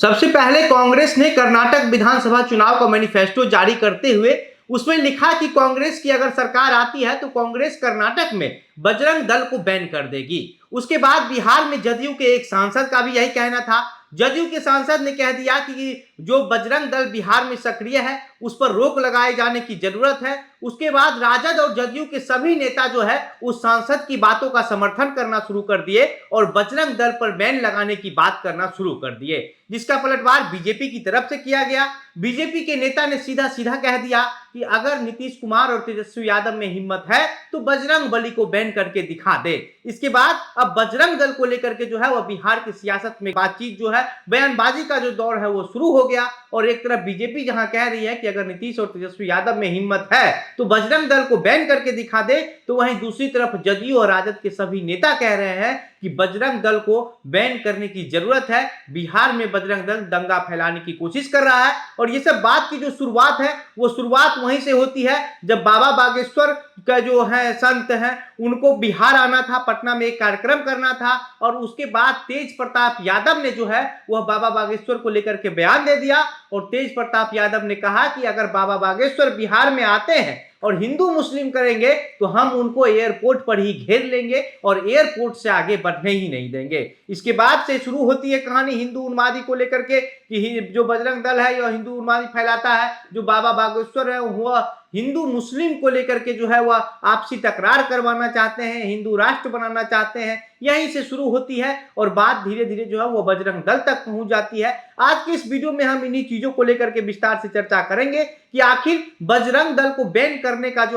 सबसे पहले कांग्रेस ने कर्नाटक विधानसभा चुनाव का मैनिफेस्टो जारी करते हुए उसमें लिखा कि कांग्रेस की अगर सरकार आती है तो कांग्रेस कर्नाटक में बजरंग दल को बैन कर देगी। उसके बाद बिहार में जदयू के एक सांसद का भी यही कहना था। जदयू के सांसद ने कह दिया कि जो बजरंग दल बिहार में सक्रिय है उस पर रोक लगाए जाने की जरूरत है। उसके बाद राजद और जदयू के सभी नेता जो है उस सांसद की बातों का समर्थन करना शुरू कर दिए और बजरंग दल पर बैन लगाने की बात करना शुरू कर दिए, जिसका पलटवार बीजेपी की तरफ से किया गया। बीजेपी के नेता ने सीधा सीधा कह दिया कि अगर नीतीश कुमार और तेजस्वी यादव में हिम्मत है तो बजरंग बली को बैन करके दिखा दे। इसके बाद अब बजरंग दल को लेकर के जो है वह बिहार की सियासत में बातचीत जो है, बयानबाजी का जो दौर है वो शुरू हो गया। और एक तरफ बीजेपी जहां कह रही है कि अगर नीतीश और तेजस्वी यादव में हिम्मत है तो बजरंग दल को बैन करके दिखा दे, तो वहीं दूसरी तरफ जदयू और राजद के सभी नेता कह रहे हैं कि बजरंग दल को बैन करने की जरूरत है। बिहार में बजरंग दल दंगा फैलाने की कोशिश कर रहा है और ये सब बात की जो शुरुआत है वो शुरुआत वहीं से होती है जब बाबा बागेश्वर का जो है संत है उनको बिहार आना था, पटना में एक कार्यक्रम करना था और उसके बाद तेज प्रताप यादव ने जो है वह बाबा बागेश्वर को लेकर के बयान दे दिया। और तेज प्रताप यादव ने कहा कि अगर बाबा बागेश्वर बिहार में आते हैं और हिंदू मुस्लिम करेंगे तो हम उनको एयरपोर्ट पर ही घेर लेंगे और एयरपोर्ट से आगे बढ़ने ही नहीं देंगे। इसके बाद से शुरू होती है कहानी हिंदू उन्मादी को लेकर के कि जो बजरंग दल है यह हिंदू उन्मादी फैलाता है। जो बाबा बागेश्वर है वह हिंदू मुस्लिम को लेकर के जो है वह आपसी तकरार करवाना चाहते हैं, हिंदू राष्ट्र बनाना चाहते हैं, यहीं से शुरू होती है और बात धीरे धीरे जो है वो बजरंग दल तक पहुंच जाती है। आज की इस वीडियो में हम इन्हीं चीजों को लेकर के विस्तार से चर्चा करेंगे कि आखिर बजरंग दल को बैन करने का जो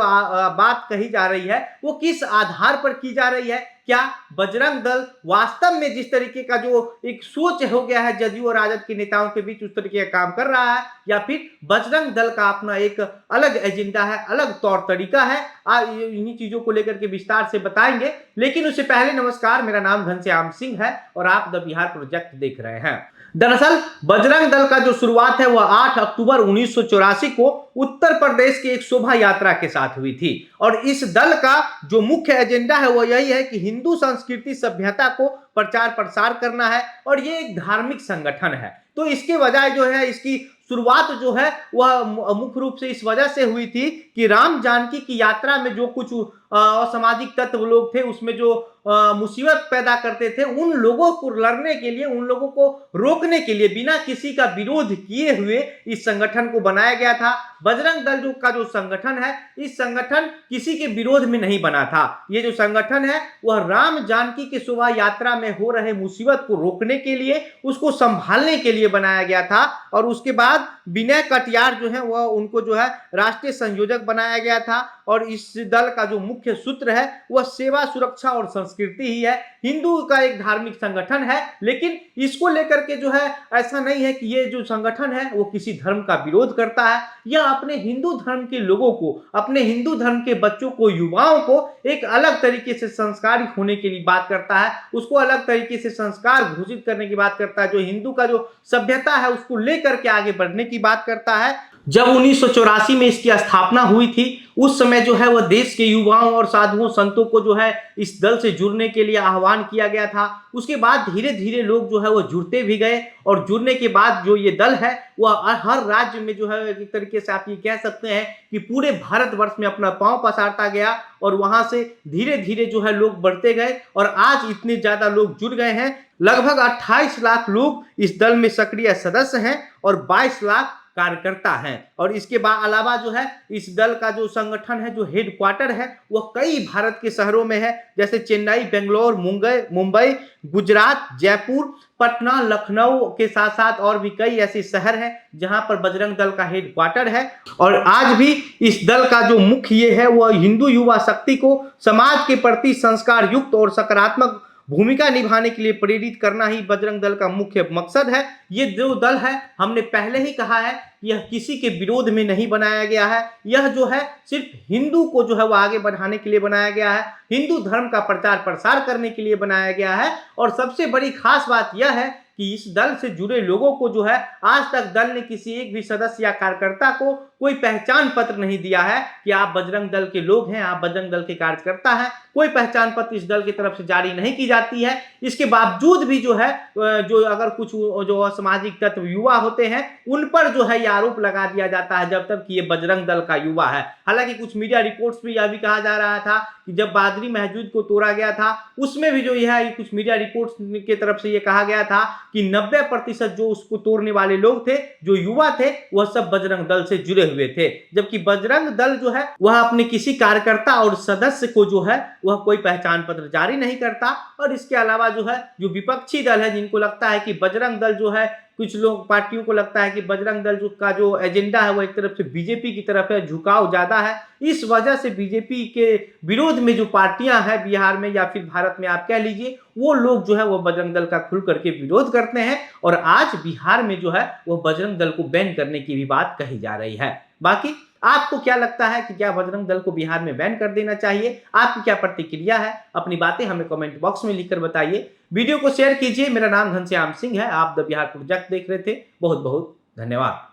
बात कही जा रही है वो किस आधार पर की जा रही है। क्या बजरंग दल वास्तव में जिस तरीके का जो एक सोच हो गया है जदयू और राजद के नेताओं के बीच उस तरीके का काम कर रहा है, या फिर बजरंग दल का अपना एक अलग एजेंडा है, अलग तौर तरीका है। इन्हीं चीजों को लेकर के विस्तार से बताएंगे। लेकिन उससे पहले नमस्कार, मेरा नाम घनश्याम सिंह है और आप द बिहार प्रोजेक्ट देख रहे हैं। दरअसल बजरंग दल का जो शुरुआत है वह 8 अक्टूबर 1984 को उत्तर प्रदेश की एक शोभा यात्रा के साथ हुई थी और इस दल का जो मुख्य एजेंडा है वह यही है कि हिंदू संस्कृति सभ्यता को प्रचार प्रसार करना है और ये एक धार्मिक संगठन है। तो इसके बजाय जो है इसकी शुरुआत जो है वह मुख्य रूप से इस वजह से हुई थी कि राम जानकी की यात्रा में जो कुछ असामाजिक तत्व लोग थे उसमें जो मुसीबत पैदा करते थे उन लोगों को लड़ने के लिए, उन लोगों को रोकने के लिए बिना किसी का विरोध किए हुए इस संगठन को बनाया गया था। बजरंग दल का जो संगठन है इस संगठन किसी के विरोध में नहीं बना था। ये जो संगठन है वह राम जानकी की शोभा यात्रा में हो रहे मुसीबत को रोकने के लिए, उसको संभालने के लिए बनाया गया था। और उसके बाद विनय कटियार जो है वह उनको जो है राष्ट्रीय संयोजक बनाया गया था और इस दल का जो मुख्य सूत्र है वह सेवा, सुरक्षा और संस्कृति ही है। हिंदू का एक धार्मिक संगठन है, लेकिन इसको लेकर के जो है ऐसा नहीं है कि ये जो संगठन है वो किसी धर्म का विरोध करता है। यह अपने हिंदू धर्म के लोगों को, अपने हिंदू धर्म के बच्चों को, युवाओं को एक अलग तरीके से संस्कारी होने के लिए बात करता है, उसको अलग तरीके से संस्कार घोषित करने की बात करता है, जो हिंदू का जो सभ्यता है उसको लेकर के आगे बढ़ने की बात करता है। जब 1984 में इसकी स्थापना हुई थी उस समय जो है वह देश के युवाओं और साधुओं संतों को जो है इस दल से जुड़ने के लिए आह्वान किया गया था। उसके बाद धीरे धीरे लोग जो है वो जुड़ते भी गए और जुड़ने के बाद जो ये दल है वह हर राज्य में जो है एक तरीके से आप ये कह सकते हैं कि पूरे भारतवर्ष में अपना पांव पसारता गया और वहां से धीरे धीरे जो है लोग बढ़ते गए और आज इतने ज्यादा लोग जुड़ गए हैं। लगभग 28 लाख लोग इस दल में सक्रिय सदस्य हैं और 22 लाख कार्यकर्ता हैं। और इसके बाद अलावा जो है इस दल का जो संगठन है, जो हेडक्वार्टर है वह कई भारत के शहरों में है, जैसे चेन्नई, बेंगलोर, मुंबई, गुजरात, जयपुर, पटना, लखनऊ के साथ साथ और भी कई ऐसे शहर हैं जहां पर बजरंग दल का हेडक्वार्टर है। और आज भी इस दल का जो मुख्य ये है वह हिंदू युवा शक्ति को समाज के प्रति संस्कार युक्त और सकारात्मक भूमिका निभाने के लिए प्रेरित करना ही बजरंग दल का मुख्य मकसद है। ये जो दल है हमने पहले ही कहा है यह किसी के विरोध में नहीं बनाया गया है, यह जो है सिर्फ हिंदू को जो है वो आगे बढ़ाने के लिए बनाया गया है, हिंदू धर्म का प्रचार प्रसार करने के लिए बनाया गया है। और सबसे बड़ी खास बात यह है कि इस दल से जुड़े लोगों को जो है आज तक दल ने किसी एक भी सदस्य या कार्यकर्ता को कोई पहचान पत्र नहीं दिया है कि आप बजरंग दल के लोग हैं, आप बजरंग दल के कार्यकर्ता हैं। कोई पहचान पत्र इस दल की तरफ से जारी नहीं की जाती है। इसके बावजूद भी जो है जो अगर कुछ जो असामाजिक तत्व युवा होते हैं उन पर जो है ये आरोप लगा दिया जाता है जब तक कि ये बजरंग दल का युवा है। हालांकि कुछ मीडिया रिपोर्ट्स में यह भी कहा जा रहा था कि जब बादरी महजूद को तोड़ा गया था उसमें भी जो यह कुछ मीडिया रिपोर्ट्स की तरफ से ये कहा गया था कि 90% जो उसको तोड़ने वाले लोग थे, जो युवा थे, वह सब बजरंग दल से जुड़े हुए थे। जबकि बजरंग दल जो है वह अपने किसी कार्यकर्ता और सदस्य को जो है वह कोई पहचान पत्र जारी नहीं करता। और इसके अलावा जो है जो विपक्षी दल है जिनको लगता है कि बजरंग दल जो है, कुछ लोग पार्टियों को लगता है कि बजरंग दल का जो एजेंडा है वो एक तरफ से बीजेपी की तरफ है, झुकाव ज्यादा है। इस वजह से बीजेपी के विरोध में जो पार्टियां हैं बिहार में या फिर भारत में आप कह लीजिए, वो लोग जो है वो बजरंग दल का खुल करके विरोध करते हैं। और आज बिहार में जो है वो बजरंग दल को बैन करने की भी बात कही जा रही है। बाकी आपको क्या लगता है कि क्या बजरंग दल को बिहार में बैन कर देना चाहिए? आपकी क्या प्रतिक्रिया है? अपनी बातें हमें कमेंट बॉक्स में लिखकर बताइए। वीडियो को शेयर कीजिए। मेरा नाम घनश्याम सिंह है। आप द बिहार प्रोजेक्ट देख रहे थे। बहुत बहुत धन्यवाद।